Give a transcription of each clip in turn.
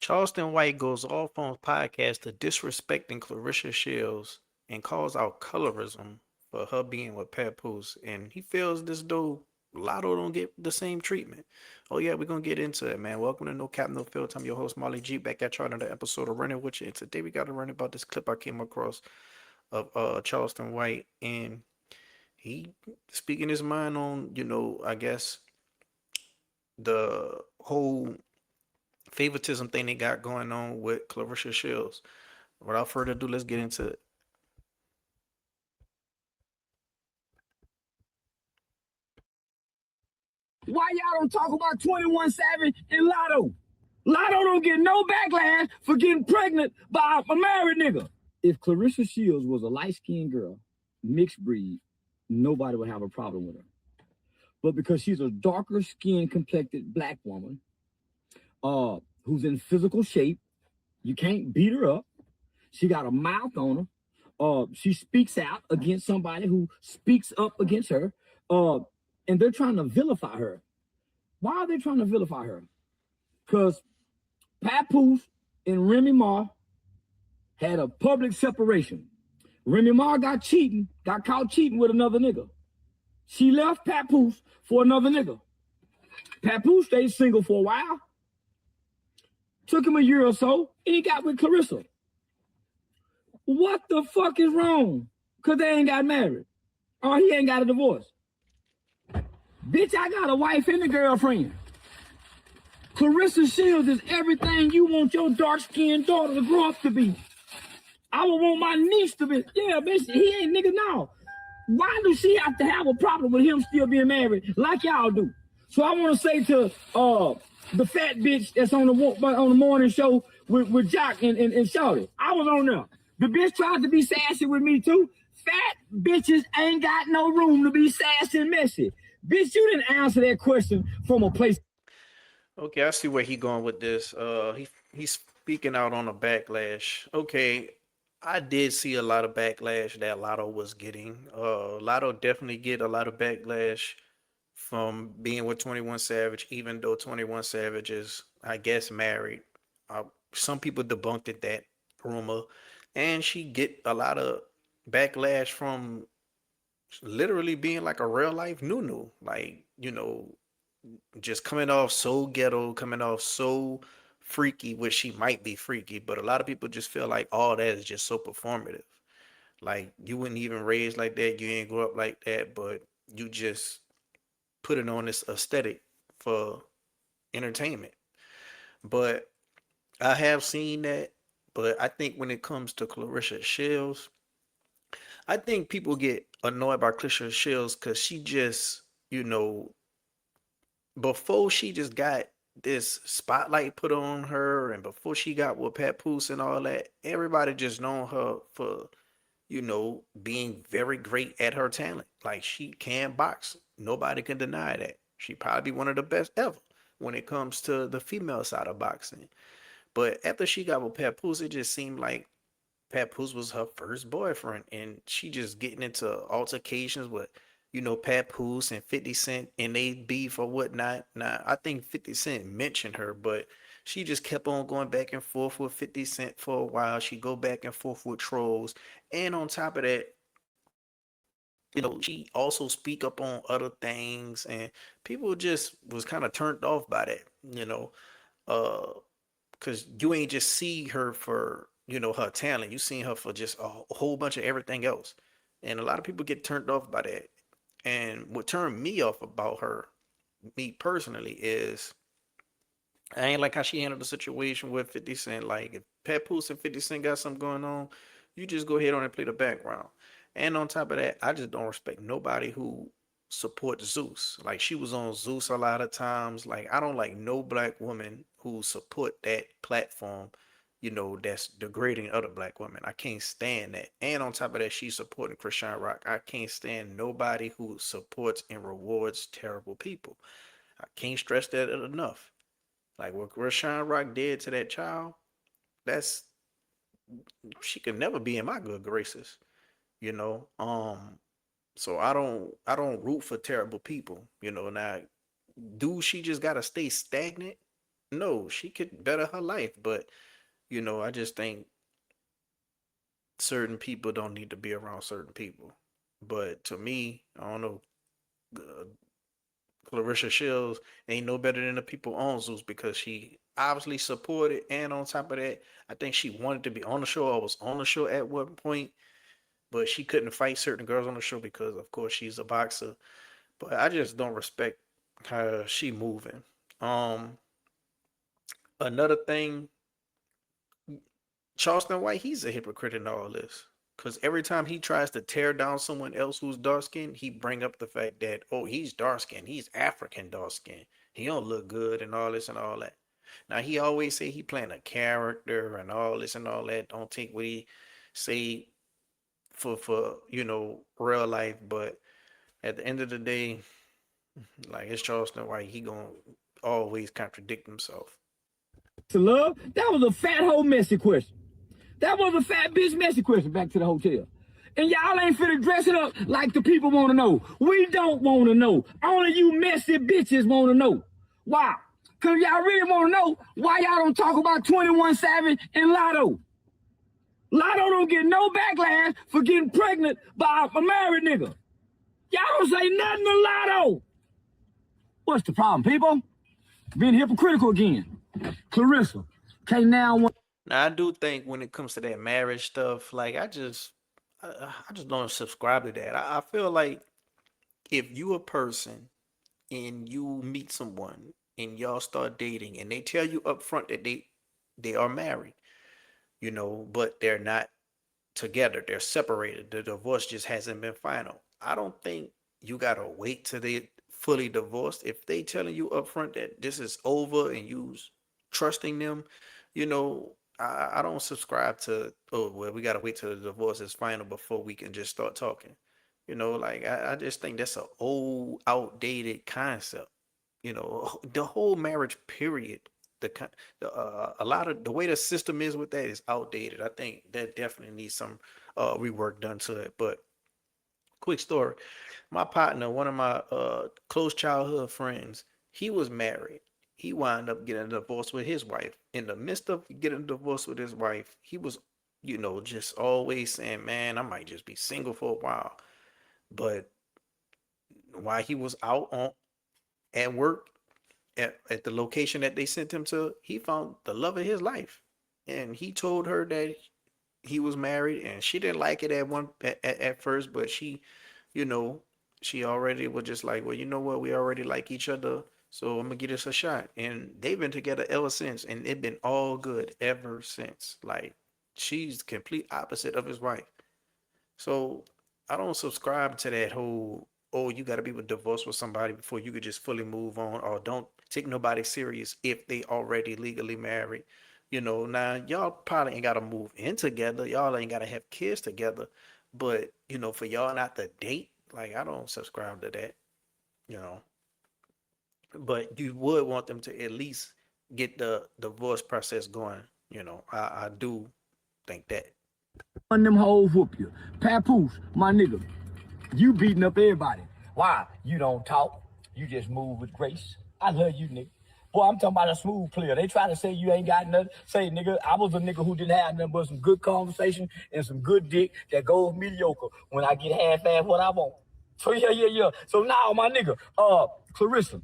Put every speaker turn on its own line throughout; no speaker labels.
Charleston White goes off on podcast to disrespecting Clarissa Shields and calls out colorism for her being with Papoose. And he feels this dude Lotto don't get the same treatment. Oh yeah, we're gonna get into it, man. Welcome to No Cap No Filter. I'm your host Molly G, back at y'all another episode of Running with you. And today we got to run about this clip I came across of Charleston White, and he speaking his mind on, I guess the whole favoritism thing they got going on with Clarissa Shields. Without further ado, let's get into it.
Why y'all don't talk about 21 Savage and Lotto? Lotto don't get no backlash for getting pregnant by a married nigga. If Clarissa Shields was a light-skinned girl, mixed breed, nobody would have a problem with her. But because she's a darker skin complected black woman, who's in physical shape, you can't beat her up. She got a mouth on her. She speaks out against somebody who speaks up against her. And they're trying to vilify her. Why are they trying to vilify her? Because Papoose and Remy Ma had a public separation. Remy Ma got caught cheating with another nigga. She left Papoose for another nigga. Papoose stayed single for a while. Took him a year or so, and he got with Clarissa. What the fuck is wrong? Because they ain't got married. Or he ain't got a divorce. Bitch, I got a wife and a girlfriend. Clarissa Shields is everything you want your dark-skinned daughter to grow up to be. I would want my niece to be. Yeah, bitch, he ain't nigga now. Why do she have to have a problem with him still being married like y'all do? So I want to say to the fat bitch that's on the morning show with Jock and Shawty. I was on there. The bitch tried to be sassy with me too. Fat bitches ain't got no room to be sassy and messy. Bitch, you didn't answer that question from a place.
Okay, I see where he going with this. He's speaking out on a backlash. Okay, I did see a lot of backlash that Lotto was getting. Lotto definitely get a lot of backlash from being with 21 Savage, even though 21 Savage is, I guess, married. Uh, some people debunked that rumor, and she get a lot of backlash from literally being like a real life Nunu, like just coming off so ghetto, coming off so freaky, which she might be freaky, but a lot of people just feel like all that is just so performative. Like you wouldn't even raise like that, you ain't grow up like that, but you just put it on this aesthetic for entertainment. But I have seen that, but I think when it comes to Clarissa Shields, I think people get annoyed by Clarissa Shields because she just, you know, before she just got this spotlight put on her and before she got with Papoose and all that, everybody just known her for, being very great at her talent. Like she can box. Nobody can deny that. She probably one of the best ever when it comes to the female side of boxing. But after she got with Papoose, it just seemed like Papoose was her first boyfriend, and she just getting into altercations with, Papoose and 50 Cent and they beef or whatnot. Now, I think 50 Cent mentioned her, but she just kept on going back and forth with 50 Cent for a while. She go back and forth with trolls. And on top of that, she also speak up on other things, and people just was kind of turned off by that, uh, because you ain't just see her for her talent. You seen her for just a whole bunch of everything else, and a lot of people get turned off by that. And what turned me off about her, me personally, is I ain't like how she handled the situation with 50 Cent. Like if Papoose and 50 Cent got something going on, you just go ahead on and play the background. And on top of that, I just don't respect nobody who supports Zeus. Like she was on Zeus a lot of times. Like I don't like no black woman who support that platform, that's degrading other black women. I can't stand that. And on top of that, she's supporting Christian Rock. I can't stand nobody who supports and rewards terrible people. I can't stress that enough. Like what Rashawn Rock did to that child, that's she could never be in my good graces, you know. So I don't root for terrible people, Now, do she just gotta stay stagnant? No, she could better her life, but I just think certain people don't need to be around certain people. But to me, I don't know. uh, Clarissa Shields ain't no better than the people on Zeus because she obviously supported, and on top of that, I think she wanted to be on the show. I was on the show at one point, but she couldn't fight certain girls on the show because, of course, she's a boxer. But I just don't respect how she moving. Um, Another thing, Charleston White, he's a hypocrite in all this. Cause every time he tries to tear down someone else who's dark skinned, he bring up the fact that, oh, he's dark skinned, he's African dark skinned, he don't look good and all this and all that. Now he always say he playing a character and all this and all that. Don't take what he say for real life, but at the end of the day, like it's Charleston White, he gonna always contradict himself.
To love? That was a fat hoe messy question. That was a fat bitch messy question. Back to the hotel. And y'all ain't finna dress it up like the people want to know. We don't want to know. Only you messy bitches want to know. Why? Because y'all really want to know why y'all don't talk about 21 Savage and Lotto. Lotto don't get no backlash for getting pregnant by a married nigga. Y'all don't say nothing to Lotto. What's the problem, people? Being hypocritical again. Claressa. Okay, now.
Now I do think when it comes to that marriage stuff, like I just don't subscribe to that. I feel like if you a person and you meet someone and y'all start dating and they tell you up front that they are married, but they're not together. They're separated. The divorce just hasn't been final. I don't think you gotta wait till they fully divorced. If they telling you up front that this is over and you trusting them, I don't subscribe to, oh well, we gotta wait till the divorce is final before we can just start talking. Like I just think that's a old, outdated concept. The whole marriage period, a lot of the way the system is with that is outdated. I think that definitely needs some rework done to it. But quick story, my partner, one of my close childhood friends, he was married. He wound up getting a divorce with his wife. In the midst of getting a divorce with his wife, he was, just always saying, man, I might just be single for a while. But while he was out on at work, at the location that they sent him to, he found the love of his life. And he told her that he was married, and she didn't like it at first, but you know, she already was just like, well, you know what, we already like each other, so I'm gonna give this a shot. And they've been together ever since, and it's been all good ever since. Like she's complete opposite of his wife. So I don't subscribe to that whole, oh, you got to be with divorce with somebody before you could just fully move on, or don't take nobody serious if they already legally married. Now y'all probably ain't got to move in together. Y'all ain't got to have kids together. But, for y'all not to date, like I don't subscribe to that, you know. But you would want them to at least get the divorce process going. I do think that.
One of them hoes whoop you. Papoose, my nigga, you beating up everybody. Why? You don't talk. You just move with grace. I love you, nigga. Boy, I'm talking about a smooth player. They try to say you ain't got nothing. Say, nigga, I was a nigga who didn't have nothing but some good conversation and some good dick that goes mediocre when I get half-ass what I want. So yeah. So now, my nigga, Claressa,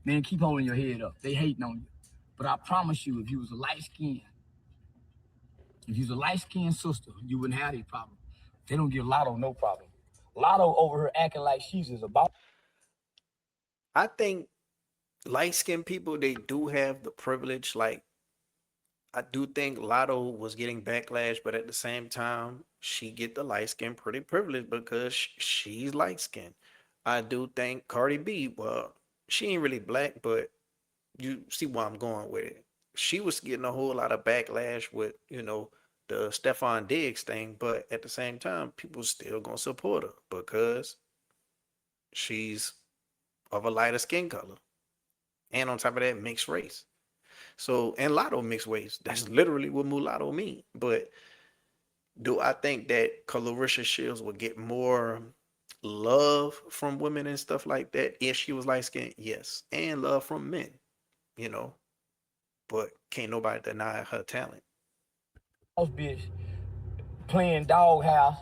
man, keep holding your head up. They hating on you. But I promise you, if you was a light-skinned sister, you wouldn't have these problems. They don't give Lotto no problem. Lotto over here acting like she's is about.
I think light skinned people, they do have the privilege. Like I do think Lotto was getting backlash, but at the same time, she get the light skin pretty privilege because she's light skinned. I do think Cardi B, well, she ain't really black, but you see where I'm going with it. She was getting a whole lot of backlash with, the Stefan Diggs thing, but at the same time, people still gonna support her because she's of a lighter skin color. And on top of that, mixed race. So, and Lotto mixed race. That's literally what mulatto mean. But do I think that Clarissa Shields would get more love from women and stuff like that if she was light skinned? Yes. And love from men, you know. but can't nobody deny her talent.
Bitch playing doghouse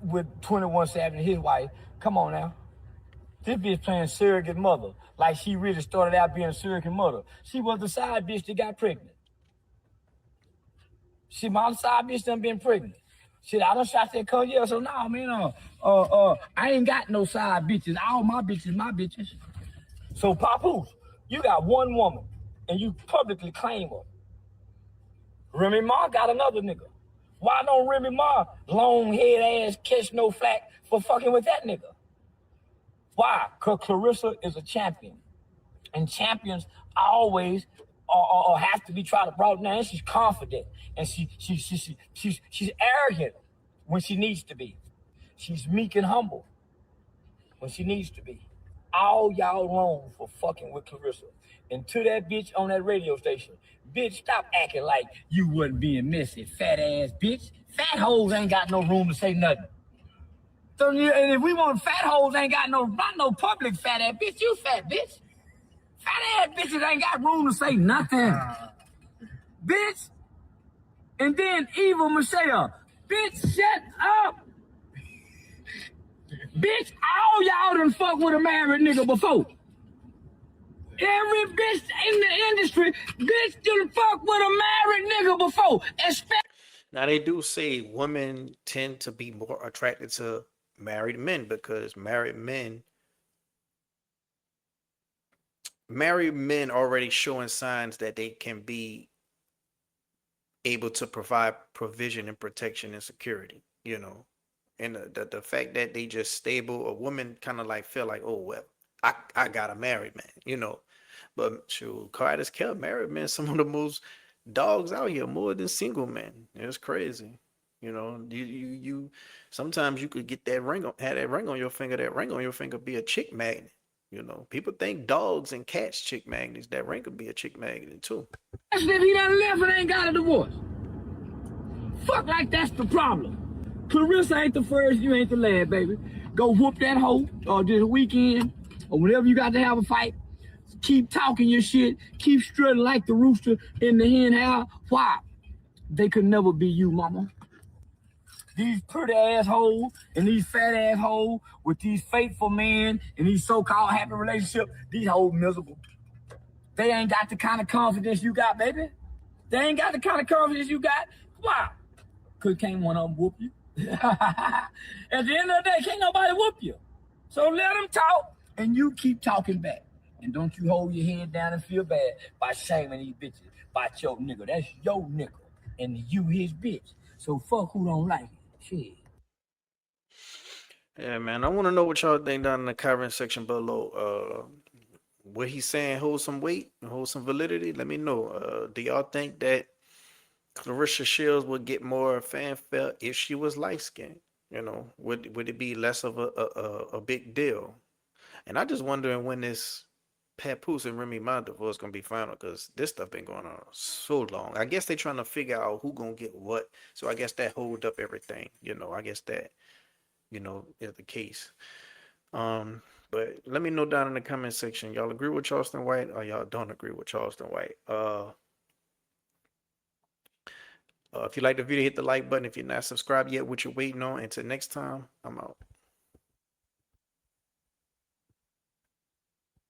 with 21 Savage and his wife. Come on now. This bitch playing surrogate mother. Like she really started out being a surrogate mother. She was the side bitch that got pregnant. She my side bitch done been pregnant. Shit, I done shot that cut, yeah. So now, man, I ain't got no side bitches. All my bitches. So Papoose, you got one woman and you publicly claim her. Remy Ma got another nigga. Why don't Remy Ma long head ass catch no flack for fucking with that nigga? Why? Because Claressa is a champion. And champions always have to be tried to brought down. She's confident. And she's arrogant when she needs to be. She's meek and humble when she needs to be. All y'all wrong for fucking with Claressa. And to that bitch on that radio station, bitch, stop acting like you wasn't being messy, fat ass bitch. Fat hoes ain't got no room to say nothing. So, and if we want fat hoes ain't got not no public fat ass bitch, you fat bitch. Fat ass bitches ain't got room to say nothing. Bitch. And then Eva Michelle, bitch, shut up. Bitch, all y'all done fuck with a married nigga before. Every bitch in the industry, bitch done fuck with a married nigga before.
Now they do say women tend to be more attracted to married men because married men already showing signs that they can be able to provide provision and protection and security, you know. And the fact that they just stable, a woman kind of like feel like, oh well, I got a married man, you know. But shoot, Carter's kept married men some of the most dogs out here, more than single men. It's crazy. You know, you sometimes you could get that ring on, have that ring on your finger. That ring on your finger be a chick magnet. You know, people think dogs and cats chick magnets. That ring could be a chick magnet too.
If he done left and ain't got a divorce. Fuck like that's the problem. Claressa ain't the first, you ain't the last, baby. Go whoop that hoe or this weekend or whenever you got to have a fight. Keep talking your shit. Keep strutting like the rooster in the hen house. Why? They could never be you, mama. These pretty assholes and these fat assholes with these faithful men and these so-called happy relationships, these hoes miserable. They ain't got the kind of confidence you got, baby. They ain't got the kind of confidence you got. Why? Because can't one of them whoop you. At the end of the day, can't nobody whoop you. So let them talk and you keep talking back. And don't you hold your head down and feel bad by shaming these bitches about your nigga. That's your nigga. And you his bitch. So fuck who don't like it. Shit.
Yeah, man. I want to know what y'all think down in the comment section below. What he's saying hold some weight, hold some validity. Let me know. Do y'all think that Claressa Shields would get more fanfare if she was light skinned? You know, would it be less of a big deal? And I just wondering when this Papoose and Remy Ma divorce gonna be final because this stuff been going on so long. I guess they trying to figure out who gonna get what. So I guess that hold up everything. You know, I guess that is the case. But let me know down in the comment section. Y'all agree with Charleston White or y'all don't agree with Charleston White? If you like the video, hit the like button. If you're not subscribed yet, what you waiting on? Until next time, I'm out.